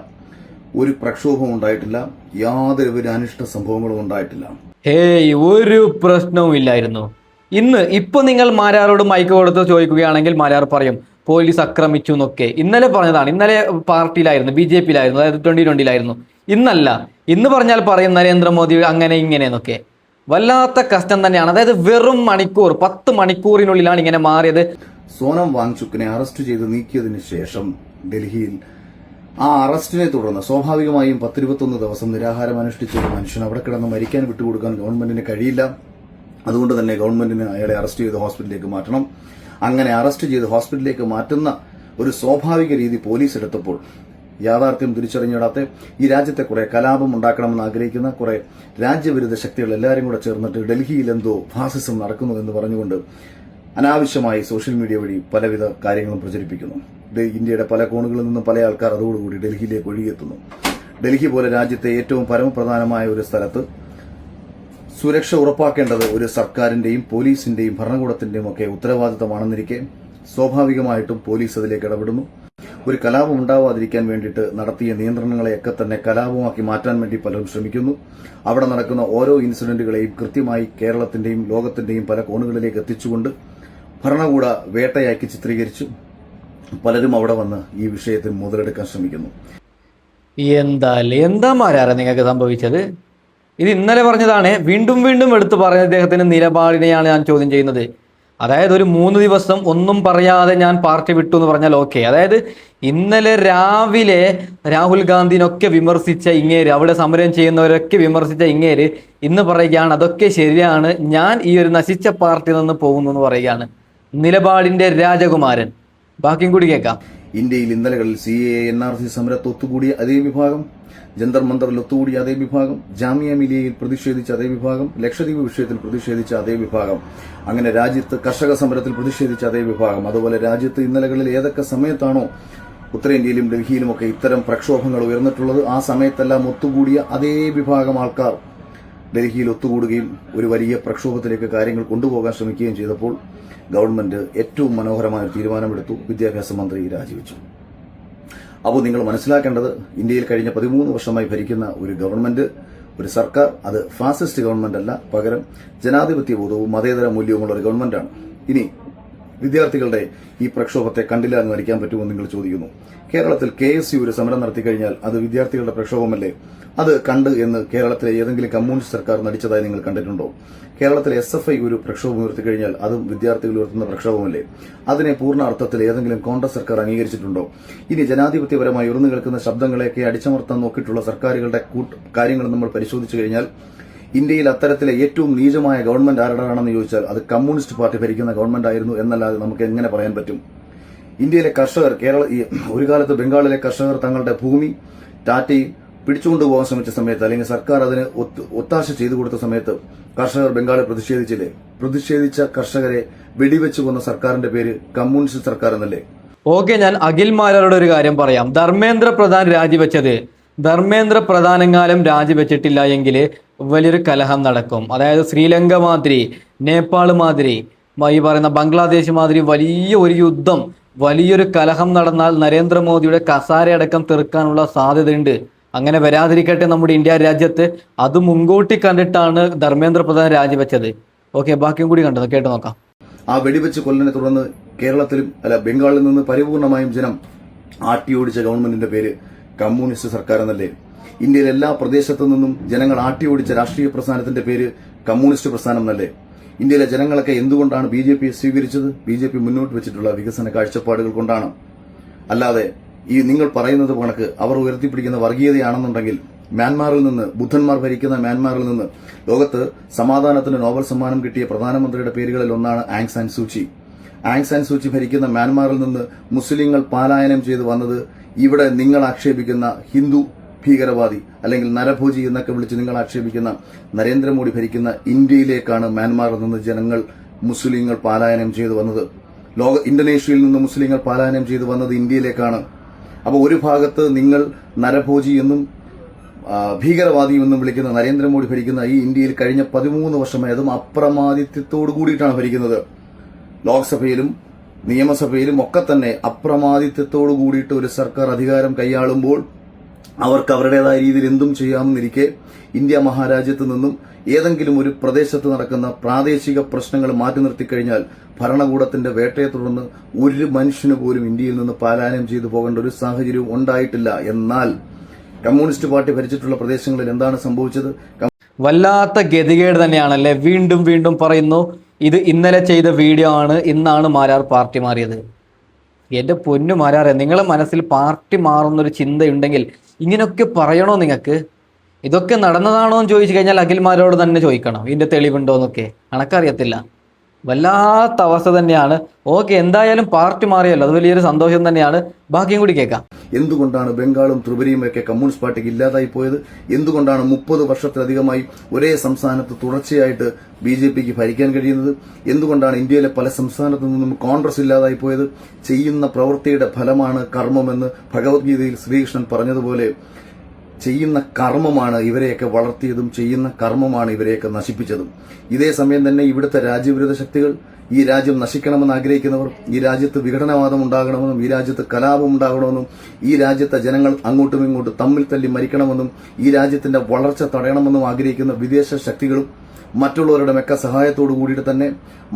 ഒരു പ്രക്ഷോഭം ഉണ്ടായിട്ടില്ല, യാതൊരു അനിഷ്ട സംഭവങ്ങളും ഉണ്ടായിട്ടില്ല. ഹേയ്, ഒരു പ്രശ്നവും ഇല്ലായിരുന്നു. ഇപ്പൊ നിങ്ങൾ മാരാരോട് മൈക്ക് കൊടുത്ത് ചോദിക്കുകയാണെങ്കിൽ മാരാർ പറയും പോലീസ് ആക്രമിച്ചു എന്നൊക്കെ. ഇന്നലെ പറഞ്ഞതാണ്. ഇന്നലെ പാർട്ടിയിലായിരുന്നു, BJP-യിലായിരുന്നു, അതായത് 2020-ലായിരുന്നു. ഇന്നല്ല. ഇന്ന് പറഞ്ഞാൽ പറയും നരേന്ദ്രമോദി അങ്ങനെ ഇങ്ങനെ എന്നൊക്കെ. വല്ലാത്ത കഷ്ടം തന്നെയാണ്. അതായത് വെറും 10 മണിക്കൂറിനുള്ളിലാണ് ഇങ്ങനെ മാറിയത്. സോനം വാങ്ചുക്കിനെ അറസ്റ്റ് ചെയ്ത് നീക്കിയതിനു ശേഷം ഡൽഹിയിൽ ആ അറസ്റ്റിനെ തുടർന്ന് സ്വാഭാവികമായും 10-21 ദിവസം നിരാഹാരം അനുഷ്ഠിച്ച ഒരു മനുഷ്യൻ അവിടെ കിടന്ന് മരിക്കാൻ വിട്ടുകൊടുക്കാൻ ഗവൺമെന്റിന് കഴിയില്ല. അതുകൊണ്ട് തന്നെ ഗവൺമെന്റിന് അയാളെ അറസ്റ്റ് ചെയ്ത് ഹോസ്പിറ്റലിലേക്ക് മാറ്റണം. അങ്ങനെ അറസ്റ്റ് ചെയ്ത് ഹോസ്പിറ്റലിലേക്ക് മാറ്റുന്ന ഒരു സ്വാഭാവിക രീതി പോലീസ് എടുത്തപ്പോൾ യാഥാർത്ഥ്യം തിരിച്ചറിഞ്ഞിടാത്ത ഈ രാജ്യത്തെ കുറെ കലാപം ഉണ്ടാക്കണമെന്ന് ആഗ്രഹിക്കുന്ന കുറെ രാജ്യവിരുദ്ധ ശക്തികൾ എല്ലാവരും കൂടെ ചേർന്നിട്ട് ഡൽഹിയിൽ എന്തോ ഫാസിസം നടക്കുന്നു എന്ന് പറഞ്ഞുകൊണ്ട് അനാവശ്യമായി സോഷ്യൽ മീഡിയ വഴി പലവിധ കാര്യങ്ങളും പ്രചരിപ്പിക്കുന്നു. ഇന്ത്യയുടെ പല കോണുകളിൽ നിന്നും പല ആൾക്കാർ അതോടുകൂടി ഡൽഹിയിലേക്ക് ഒഴുകിയെത്തുന്നു. ഡൽഹി പോലെ രാജ്യത്തെ ഏറ്റവും പരമപ്രധാനമായ ഒരു സ്ഥലത്ത് സുരക്ഷ ഉറപ്പാക്കേണ്ടത് ഒരു സർക്കാരിന്റെയും പോലീസിന്റെയും ഭരണകൂടത്തിന്റെയും ഒക്കെ ഉത്തരവാദിത്തമാണെന്നിരിക്കെ സ്വാഭാവികമായിട്ടും പോലീസ് അതിലേക്ക് ഇടപെടുന്നു. ഒരു കലാപം ഉണ്ടാവാതിരിക്കാൻ വേണ്ടിയിട്ട് നടത്തിയ നിയന്ത്രണങ്ങളെയൊക്കെ തന്നെ കലാപമാക്കി മാറ്റാൻ വേണ്ടി പലരും ശ്രമിക്കുന്നു. അവിടെ നടക്കുന്ന ഓരോ ഇൻസിഡന്റുകളെയും കൃത്യമായി കേരളത്തിന്റെയും ലോകത്തിന്റെയും പല കോണുകളിലേക്ക് എത്തിച്ചുകൊണ്ട് ഭരണകൂട വേട്ടയാക്കി ചിത്രീകരിച്ചു പലരും അവിടെ വന്ന് ഈ വിഷയത്തിൽ മുതലെടുക്കാൻ ശ്രമിക്കുന്നു. എന്താ മാരാറെ നിങ്ങൾക്ക് സംഭവിച്ചത്? ഇത് ഇന്നലെ പറഞ്ഞതാണ്. വീണ്ടും വീണ്ടും എടുത്തു പറഞ്ഞ അദ്ദേഹത്തിന്റെ നിലപാടിനെയാണ് ഞാൻ ചോദ്യം ചെയ്യുന്നത്. അതായത് ഒരു 3 ദിവസം ഒന്നും പറയാതെ ഞാൻ പാർട്ടി വിട്ടു എന്ന് പറഞ്ഞാൽ ഓക്കെ. അതായത് ഇന്നലെ രാവിലെ രാഹുൽ ഗാന്ധിനൊക്കെ വിമർശിച്ച ഇങ്ങേര്, അവിടെ സമരം ചെയ്യുന്നവരൊക്കെ വിമർശിച്ച ഇങ്ങേര് ഇന്ന് പറയുകയാണ് അതൊക്കെ ശരിയാണ്, ഞാൻ ഈ ഒരു നശിച്ച പാർട്ടിയിൽ നിന്ന് പോകുന്നു എന്ന് പറയുകയാണ്. നിലപാടിന്റെ രാജകുമാരൻ. ബാക്കിയും കൂടി കേൾക്കാം. ഇന്ത്യയിൽ ഇന്നലകളിൽ CAA NRC സമരത്ത് ഒത്തുകൂടിയ അതേ വിഭാഗം, ജന്തർ മന്ദറിൽ ഒത്തുകൂടിയ അതേ വിഭാഗം, ജാമിയ മിലിയയിൽ പ്രതിഷേധിച്ച അതേ വിഭാഗം, ലക്ഷദ്വീപ് വിഷയത്തിൽ പ്രതിഷേധിച്ച അതേ വിഭാഗം, അങ്ങനെ രാജ്യത്ത് കർഷക സമരത്തിൽ പ്രതിഷേധിച്ച അതേ വിഭാഗം, അതുപോലെ രാജ്യത്ത് ഇന്നലകളിൽ ഏതൊക്കെ സമയത്താണോ ഉത്തരേന്ത്യയിലും ഡൽഹിയിലുമൊക്കെ ഇത്തരം പ്രക്ഷോഭങ്ങൾ ഉയർന്നിട്ടുള്ളത് ആ സമയത്തെല്ലാം ഒത്തുകൂടിയ അതേ വിഭാഗം ആൾക്കാർ ഡൽഹിയിൽ ഒത്തുകൂടുകയും ഒരു വലിയ പ്രക്ഷോഭത്തിലേക്ക് കാര്യങ്ങൾ കൊണ്ടുപോകാൻ ശ്രമിക്കുകയും ചെയ്തപ്പോൾ ഗവൺമെന്റ് ഏറ്റവും മനോഹരമായ തീരുമാനമെടുത്തു. വിദ്യാഭ്യാസ മന്ത്രി രാജിവെച്ചു. അപ്പോൾ നിങ്ങൾ മനസ്സിലാക്കേണ്ടത് ഇന്ത്യയിൽ കഴിഞ്ഞ 13 വർഷമായി ഭരിക്കുന്ന ഒരു ഗവൺമെന്റ്, ഒരു സർക്കാർ, അത് ഫാസിസ്റ്റ് ഗവൺമെന്റ് അല്ല, പകരം ജനാധിപത്യ ബോധവും മതേതര മൂല്യവുമുള്ള ഒരു ഗവൺമെന്റാണ്. ഇനി വിദ്യാർത്ഥികളുടെ ഈ പ്രക്ഷോഭത്തെ കണ്ടില്ല എന്ന് നടിക്കാൻ പറ്റുമോ നിങ്ങൾ ചോദിക്കുന്നു. കേരളത്തിൽ KSU ഒരു സമരം നടത്തിക്കഴിഞ്ഞാൽ അത് വിദ്യാർത്ഥികളുടെ പ്രക്ഷോഭമല്ലേ? അത് കണ്ട് എന്ന് കേരളത്തിലെ ഏതെങ്കിലും കമ്മ്യൂണിസ്റ്റ് സർക്കാർ നടിച്ചതായി നിങ്ങൾ കണ്ടിട്ടുണ്ടോ? കേരളത്തിലെ SFI ഒരു പ്രക്ഷോഭം ഉയർത്തിക്കഴിഞ്ഞാൽ അതും വിദ്യാർത്ഥികൾ ഉയർത്തുന്ന പ്രക്ഷോഭമല്ലേ? അതിനെ പൂർണ്ണ അർത്ഥത്തിൽ ഏതെങ്കിലും കോൺഗ്രസ് സർക്കാർ അംഗീകരിച്ചിട്ടുണ്ടോ? ഇനി ജനാധിപത്യപരമായി ഉയർന്നു കേൾക്കുന്ന ശബ്ദങ്ങളെയൊക്കെ അടിച്ചമർത്താൻ നോക്കിയിട്ടുള്ള സർക്കാരുകളുടെ കാര്യങ്ങൾ നമ്മൾ പരിശോധിച്ചു കഴിഞ്ഞാൽ ഇന്ത്യയിൽ അത്തരത്തിലെ ഏറ്റവും നീചമായ ഗവൺമെന്റ് ആരുടെയാണെന്ന് ചോദിച്ചാൽ അത് കമ്മ്യൂണിസ്റ്റ് പാർട്ടി ഭരിക്കുന്ന ഗവൺമെന്റ് ആയിരുന്നു എന്നല്ലാതെ നമുക്ക് എങ്ങനെ പറയാൻ പറ്റും? ഇന്ത്യയിലെ കർഷകർ, ഒരു കാലത്ത് ബംഗാളിലെ കർഷകർ തങ്ങളുടെ ഭൂമി ടാറ്റയും പിടിച്ചുകൊണ്ട് പോകാൻ ശ്രമിച്ച സമയത്ത് അല്ലെങ്കിൽ സർക്കാർ അതിന് ഒത്താശ ചെയ്തു കൊടുത്ത സമയത്ത് കർഷകർ ബംഗാളിൽ പ്രതിഷേധിച്ചില്ലേ? പ്രതിഷേധിച്ച കർഷകരെ വെടിവെച്ച് കൊന്ന സർക്കാരിന്റെ പേര് കമ്മ്യൂണിസ്റ്റ് സർക്കാർ എന്നല്ലേ? ഓക്കെ, ഞാൻ അഖിൽ മാരാരോട് ഒരു കാര്യം പറയാം. ധർമ്മേന്ദ്ര പ്രധാൻ രാജിവെച്ചത്, ധർമ്മേന്ദ്ര പ്രധാനെങ്ങാനും രാജിവെച്ചിട്ടില്ല എങ്കിൽ വലിയൊരു കലഹം നടക്കും. അതായത് ശ്രീലങ്ക മാതിരി, നേപ്പാൾ മാതിരി, ഈ പറയുന്ന ബംഗ്ലാദേശ് മാതിരി വലിയ ഒരു യുദ്ധം, വലിയൊരു കലഹം നടന്നാൽ നരേന്ദ്രമോദിയുടെ കസാരയടക്കം തെറുക്കാനുള്ള സാധ്യതയുണ്ട്. അങ്ങനെ വരാതിരിക്കട്ടെ നമ്മുടെ ഇന്ത്യ രാജ്യത്ത്. അത് മുൻകൂട്ടി കണ്ടിട്ടാണ് ധർമ്മേന്ദ്ര പ്രധാൻ രാജിവെച്ചത്. ഓക്കെ, ബാക്കിയും കൂടി കേട്ട് നോക്കാം. ആ വെടിവെച്ച് കൊല്ലനെ തുടർന്ന് കേരളത്തിലും ബംഗാളിൽ നിന്ന് പരിപൂർണമായും ജനം ആട്ടിയോടിച്ച ഗവൺമെന്റിന്റെ പേര് കമ്മ്യൂണിസ്റ്റ് സർക്കാർ എന്നല്ലേ? ഇന്ത്യയിലെ എല്ലാ പ്രദേശത്തു നിന്നും ജനങ്ങൾ ആട്ടിയോടിച്ച രാഷ്ട്രീയ പ്രസ്ഥാനത്തിന്റെ പേര് കമ്മ്യൂണിസ്റ്റ് പ്രസ്ഥാനം എന്നല്ലേ? ഇന്ത്യയിലെ ജനങ്ങളൊക്കെ എന്തുകൊണ്ടാണ് BJP സ്വീകരിച്ചത്? BJP മുന്നോട്ട് വെച്ചിട്ടുള്ള വികസന കാഴ്ചപ്പാടുകൾ കൊണ്ടാണ്. അല്ലാതെ ഈ നിങ്ങൾ പറയുന്നത് കണക്ക് അവർ ഉയർത്തിപ്പിടിക്കുന്ന വർഗീയതയാണെന്നുണ്ടെങ്കിൽ മ്യാൻമാറിൽ നിന്ന്, ബുദ്ധന്മാർ ഭരിക്കുന്ന മ്യാൻമാറിൽ നിന്ന് ലോകത്ത് സമാധാനത്തിന് നോബൽ സമ്മാനം കിട്ടിയ പ്രധാനമന്ത്രിയുടെ പേരുകളിൽ ഒന്നാണ് ആങ് സാൻ സൂചി. ആങ് സാൻ സൂചി ഭരിക്കുന്ന മ്യാൻമാറിൽ നിന്ന് മുസ്ലിങ്ങൾ പലായനം ചെയ്തു വന്നത് ഇവിടെ നിങ്ങൾ ആക്ഷേപിക്കുന്ന ഹിന്ദു ഭീകരവാദി അല്ലെങ്കിൽ നരഭോജി എന്നൊക്കെ വിളിച്ച് നിങ്ങൾ ആക്ഷേപിക്കുന്ന നരേന്ദ്രമോദി ഭരിക്കുന്ന ഇന്ത്യയിലേക്കാണ് മ്യാൻമാറിൽ നിന്ന് ജനങ്ങൾ മുസ്ലിങ്ങൾ പലായനം ചെയ്തു വന്നത്. ഇന്തോനേഷ്യയിൽ നിന്ന് മുസ്ലിങ്ങൾ പലായനം ചെയ്തു വന്നത് ഇന്ത്യയിലേക്കാണ്. അപ്പോൾ ഒരു ഭാഗത്ത് നിങ്ങൾ നരഭോജി എന്നും ഭീകരവാദി എന്നും വിളിക്കുന്ന നരേന്ദ്രമോദി ഭരിക്കുന്ന ഈ ഇന്ത്യയിൽ കഴിഞ്ഞ 13 വർഷമായി അതും അപ്രമാദിത്വത്തോടു കൂടിയിട്ടാണ് ഭരിക്കുന്നത്. ലോക്സഭയിലും നിയമസഭയിലും ഒക്കെ തന്നെ അപ്രമാദിത്വത്തോടു കൂടിയിട്ട് ഒരു സർക്കാർ അധികാരം കൈയാളുമ്പോൾ അവർക്ക് അവരുടേതായ രീതിയിൽ എന്തും ചെയ്യാമെന്നിരിക്കെ ഇന്ത്യ മഹാരാജ്യത്ത് നിന്നും ഏതെങ്കിലും ഒരു പ്രദേശത്ത് നടക്കുന്ന പ്രാദേശിക പ്രശ്നങ്ങൾ മാറ്റി നിർത്തിക്കഴിഞ്ഞാൽ ഭരണകൂടത്തിന്റെ വേട്ടയെ തുടർന്ന് ഒരു മനുഷ്യന് പോലും ഇന്ത്യയിൽ നിന്ന് പലായനം ചെയ്തു പോകേണ്ട ഒരു സാഹചര്യവും ഉണ്ടായിട്ടില്ല. എന്നാൽ കമ്മ്യൂണിസ്റ്റ് പാർട്ടി ഭരിച്ചിട്ടുള്ള പ്രദേശങ്ങളിൽ എന്താണ് സംഭവിച്ചത്? വല്ലാത്ത ഗതികേട് തന്നെയാണല്ലേ. വീണ്ടും വീണ്ടും പറയുന്നു, ഇത് ഇന്നലെ ചെയ്ത വീഡിയോ ആണ്, ഇന്നാണ് മാരാർ പാർട്ടി മാറിയത്. എന്റെ പൊന്നു മാരാറെ, നിങ്ങളെ മനസ്സിൽ പാർട്ടി മാറുന്നൊരു ചിന്തയുണ്ടെങ്കിൽ ഇങ്ങനെയൊക്കെ പറയണോ? നിങ്ങൾക്ക് ഇതൊക്കെ നടന്നതാണോ എന്ന് ചോദിച്ചു കഴിഞ്ഞാൽ അഖിൽമാരോട് തന്നെ ചോദിക്കണം, ഇതിന്റെ തെളിവുണ്ടോ എന്നൊക്കെ. കണക്കറിയത്തില്ല. വല്ലാത്ത അവസ്ഥ തന്നെയാണ്. ഓക്കെ, എന്തായാലും പാർട്ടി മാറിയല്ലോ, അത് വലിയൊരു സന്തോഷം തന്നെയാണ്. ബാക്കിയും കൂടി കേൾക്കാം. എന്തുകൊണ്ടാണ് ബംഗാളും ത്രിപുരയും ഒക്കെ കമ്മ്യൂണിസ്റ്റ് പാർട്ടിക്ക് ഇല്ലാതായി പോയത്? എന്തുകൊണ്ടാണ് 30 വർഷത്തിലധികമായി ഒരേ സംസ്ഥാനത്ത് തുടർച്ചയായിട്ട് BJPക്ക് ഭരിക്കാൻ കഴിയുന്നത്? എന്തുകൊണ്ടാണ് ഇന്ത്യയിലെ പല സംസ്ഥാനത്തു നിന്നും കോൺഗ്രസ് ഇല്ലാതായി പോയത്? ചെയ്യുന്ന പ്രവൃത്തിയുടെ ഫലമാണ് കർമ്മമെന്ന് ഭഗവത്ഗീതയിൽ ശ്രീകൃഷ്ണൻ പറഞ്ഞതുപോലെ ചെയ്യുന്ന കർമ്മമാണ് ഇവരെയൊക്കെ വളർത്തിയതും ചെയ്യുന്ന കർമ്മമാണ് ഇവരെയൊക്കെ നശിപ്പിച്ചതും. ഇതേ സമയം തന്നെ ഇവിടുത്തെ രാജ്യവിരുദ്ധ ശക്തികൾ, ഈ രാജ്യം നശിക്കണമെന്ന് ആഗ്രഹിക്കുന്നവർ, ഈ രാജ്യത്ത് വിഘടനവാദം ഉണ്ടാകണമെന്നും ഈ രാജ്യത്ത് കലാപം ഉണ്ടാകണമെന്നും ഈ രാജ്യത്തെ ജനങ്ങൾ അങ്ങോട്ടും ഇങ്ങോട്ടും തമ്മിൽ തല്ലി മരിക്കണമെന്നും ഈ രാജ്യത്തിന്റെ വളർച്ച തടയണമെന്നും ആഗ്രഹിക്കുന്ന വിദേശ ശക്തികളും മറ്റുള്ളവരുടെ മെക്ക സഹായത്തോടു കൂടിയിട്ട് തന്നെ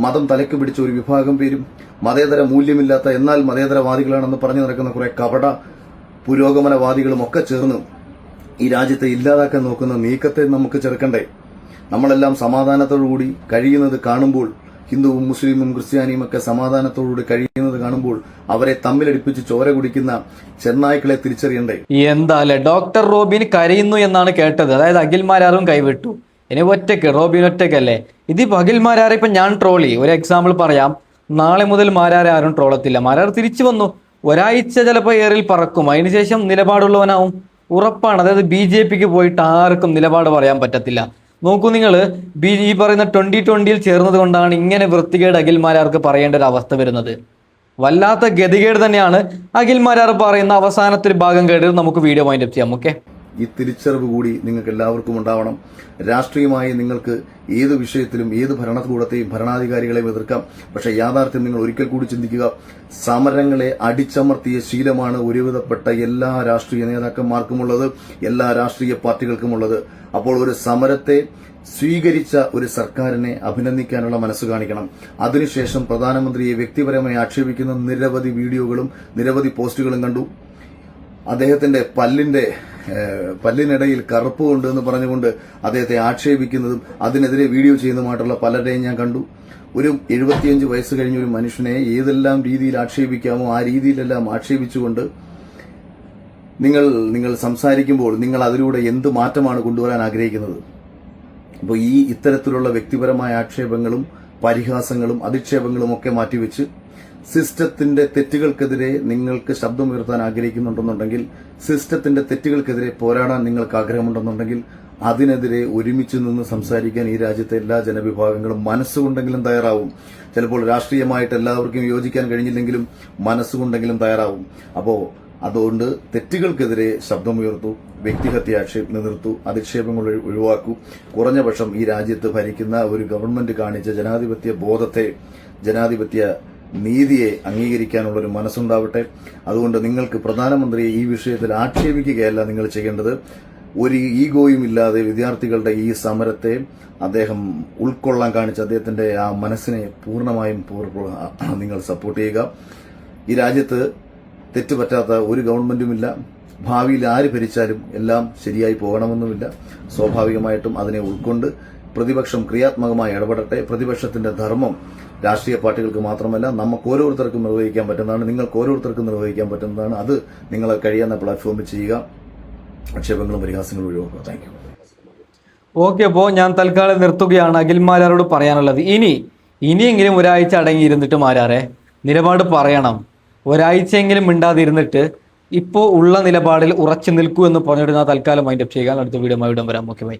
മതം തലയ്ക്ക് പിടിച്ച ഒരു വിഭാഗം പേരും മതേതര മൂല്യമില്ലാത്ത എന്നാൽ മതേതരവാദികളാണെന്ന് പറഞ്ഞു നടക്കുന്ന കുറെ കപട പുരോഗമനവാദികളും ഒക്കെ ചേർന്ന് ഈ രാജ്യത്തെ ഇല്ലാതാക്കാൻ നോക്കുന്ന നീക്കത്തെ നമുക്ക് ചെറുക്കണ്ടേ? നമ്മളെല്ലാം സമാധാനത്തോടുകൂടി കഴിയുന്നത് കാണുമ്പോൾ, ഹിന്ദുവും മുസ്ലിമും ക്രിസ്ത്യാനിയും ഒക്കെ സമാധാനത്തോടുകൂടി കഴിയുന്നത് കാണുമ്പോൾ അവരെ തമ്മിലടിപ്പിച്ച് ചോര കുടിക്കുന്ന ചെന്നായ്ക്കളെ തിരിച്ചറിയണ്ടേ? എന്താല്ലേ, ഡോക്ടർ റോബിൻ കരയുന്നു എന്നാണ് കേട്ടത്. അതായത് അഖിൽമാരാറും കൈവിട്ടു. ഇനി ഒറ്റയ്ക്ക്, റോബിൻ ഒറ്റയ്ക്കല്ലേ. ഇതിപ്പോ അഖിൽമാരാറെ ഇപ്പൊ ഞാൻ ട്രോളി. ഒരു എക്സാമ്പിൾ പറയാം. നാളെ മുതൽ മാരാരെ ആരും ട്രോളത്തില്ല. മാരാർ തിരിച്ചു വന്നു, ഒരാഴ്ച ചിലപ്പോൾ എയറിൽ പറക്കും, അതിനുശേഷം നിലപാടുള്ളവനാവും, ഉറപ്പാണ്. അതായത് BJPക്ക് പോയിട്ട് ആർക്കും നിലപാട് പറയാൻ പറ്റത്തില്ല. നോക്കൂ നിങ്ങൾ, ഈ പറയുന്ന 2020 ചേർന്നത് കൊണ്ടാണ് ഇങ്ങനെ വൃത്തികേട് അഖിൽമാരാർക്ക് പറയേണ്ട ഒരു അവസ്ഥ വരുന്നത്. വല്ലാത്ത ഗതികേട് തന്നെയാണ്. അഖിൽമാരാർ പറയുന്ന അവസാനത്തെ ഒരു ഭാഗം കേട്ട് നമുക്ക് വീഡിയോ വൈൻഡപ്പ് ചെയ്യാം. ഓക്കെ, ഈ തിരിച്ചറിവ് കൂടി നിങ്ങൾക്ക് എല്ലാവർക്കും ഉണ്ടാവണം. രാഷ്ട്രീയമായി നിങ്ങൾക്ക് ഏത് വിഷയത്തിലും ഏത് ഭരണകൂടത്തെയും ഭരണാധികാരികളെയും എതിർക്കാം. പക്ഷേ യാഥാർത്ഥ്യം നിങ്ങൾ ഒരിക്കൽ കൂടി ചിന്തിക്കുക. സമരങ്ങളെ അടിച്ചമർത്തിയ ശീലമാണ് ഒരുവിധപ്പെട്ട എല്ലാ രാഷ്ട്രീയ നേതാക്കന്മാർക്കുമുള്ളത്, എല്ലാ രാഷ്ട്രീയ പാർട്ടികൾക്കുമുള്ളത്. അപ്പോൾ ഒരു സമരത്തെ സ്വീകരിച്ച ഒരു സർക്കാരിനെ അഭിനന്ദിക്കാനുള്ള മനസ്സ് കാണിക്കണം. അതിനുശേഷം പ്രധാനമന്ത്രിയെ വ്യക്തിപരമായി ആക്ഷേപിക്കുന്ന നിരവധി വീഡിയോകളും നിരവധി പോസ്റ്റുകളും കണ്ടു. അദ്ദേഹത്തിന്റെ പല്ലിനിടയിൽ കറുപ്പുണ്ട് എന്ന് പറഞ്ഞുകൊണ്ട് അദ്ദേഹത്തെ ആക്ഷേപിക്കുന്നതും അതിനെതിരെ വീഡിയോ ചെയ്യുന്നതുമായിട്ടുള്ള പലരെയും ഞാൻ കണ്ടു. ഒരു 75 വയസ്സ് കഴിഞ്ഞ ഒരു മനുഷ്യനെ ഏതെല്ലാം രീതിയിൽ ആക്ഷേപിക്കാമോ ആ രീതിയിലെല്ലാം ആക്ഷേപിച്ചുകൊണ്ട് നിങ്ങൾ സംസാരിക്കുമ്പോൾ നിങ്ങൾ അതിലൂടെ എന്ത് മാറ്റമാണ് കൊണ്ടുവരാൻ ആഗ്രഹിക്കുന്നത്? അപ്പോൾ ഈ ഇത്തരത്തിലുള്ള വ്യക്തിപരമായ ആക്ഷേപങ്ങളും പരിഹാസങ്ങളും അധിക്ഷേപങ്ങളും ഒക്കെ മാറ്റിവെച്ച് സിസ്റ്റത്തിന്റെ തെറ്റുകൾക്കെതിരെ നിങ്ങൾക്ക് ശബ്ദമുയർത്താൻ ആഗ്രഹിക്കുന്നുണ്ടെന്നുണ്ടെങ്കിൽ, സിസ്റ്റത്തിന്റെ തെറ്റുകൾക്കെതിരെ പോരാടാൻ നിങ്ങൾക്ക് ആഗ്രഹമുണ്ടെന്നുണ്ടെങ്കിൽ, അതിനെതിരെ ഒരുമിച്ച് നിന്ന് സംസാരിക്കാൻ ഈ രാജ്യത്തെ എല്ലാ ജനവിഭാഗങ്ങളും മനസ്സുകൊണ്ടെങ്കിലും തയ്യാറാവും. ചിലപ്പോൾ രാഷ്ട്രീയമായിട്ട് എല്ലാവർക്കും യോജിക്കാൻ കഴിഞ്ഞില്ലെങ്കിലും മനസ്സുകൊണ്ടെങ്കിലും തയ്യാറാവും. അതുകൊണ്ട് തെറ്റുകൾക്കെതിരെ ശബ്ദമുയർത്തൂ, വ്യക്തിഹത്യ നിർത്തൂ, അധിക്ഷേപങ്ങൾ ഒഴിവാക്കൂ. കുറഞ്ഞ പക്ഷം ഈ രാജ്യത്ത് ഭരിക്കുന്ന ഒരു ഗവൺമെന്റ് കാണിച്ച ജനാധിപത്യ ബോധത്തെ, ജനാധിപത്യ നീതിയെ അംഗീകരിക്കാനുള്ള ഒരു മനസ്സുണ്ടാവട്ടെ. അതുകൊണ്ട് നിങ്ങൾക്ക് പ്രധാനമന്ത്രിയെ ഈ വിഷയത്തിൽ ആക്ഷേപിക്കുകയല്ല നിങ്ങൾ ചെയ്യേണ്ടത്. ഒരു ഈഗോയും ഇല്ലാതെ വിദ്യാർത്ഥികളുടെ ഈ സമരത്തെ അദ്ദേഹം ഉൾക്കൊള്ളാൻ കാണിച്ച അദ്ദേഹത്തിന്റെ ആ മനസ്സിനെ പൂർണ്ണമായും നിങ്ങൾ സപ്പോർട്ട് ചെയ്യുക. ഈ രാജ്യത്ത് തെറ്റുപറ്റാത്ത ഒരു ഗവൺമെന്റുമില്ല. ഭാവിയിൽ ആര് ഭരിച്ചാലും എല്ലാം ശരിയായി പോകണമെന്നുമില്ല. സ്വാഭാവികമായിട്ടും അതിനെ ഉൾക്കൊണ്ട് പ്രതിപക്ഷം ക്രിയാത്മകമായി ഇടപെടട്ടെ. പ്രതിപക്ഷത്തിന്റെ ധർമ്മം രാഷ്ട്രീയ പാർട്ടികൾക്ക് മാത്രമല്ല, നമുക്ക് ഓരോരുത്തർക്കും നിർവഹിക്കാൻ പറ്റുന്നതാണ്, നിങ്ങൾക്ക് ഓരോരുത്തർക്കും നിർവഹിക്കാൻ പറ്റുന്നതാണ്. അത് നിങ്ങൾ കഴിയുന്ന പ്ലാറ്റ്ഫോമിൽ ചെയ്യുക. ആക്ഷേപങ്ങളും പരിഹാസങ്ങളും ഒഴിവാക്കുക. Thank you. ഓക്കെ, അപ്പോൾ ഞാൻ തൽക്കാലം നിർത്തുകയാണ്. അഖിൽ മാരാരോട് പറയാനുള്ളത്, ഇനിയെങ്കിലും ഒരാഴ്ച അടങ്ങിയിരുന്നിട്ട് മാരാറെ നിലപാട് പറയണം. ഒരാഴ്ചയെങ്കിലും മിണ്ടാതിരുന്നിട്ട് ഇപ്പോൾ ഉള്ള നിലപാടിൽ ഉറച്ചു നിൽക്കൂ എന്ന് പറഞ്ഞിട്ട് ഞാൻ തൽക്കാലം മൈൻഡപ്പ് ചെയ്യാൻ അടുത്ത വീഡിയോ വരാം. Okay, by.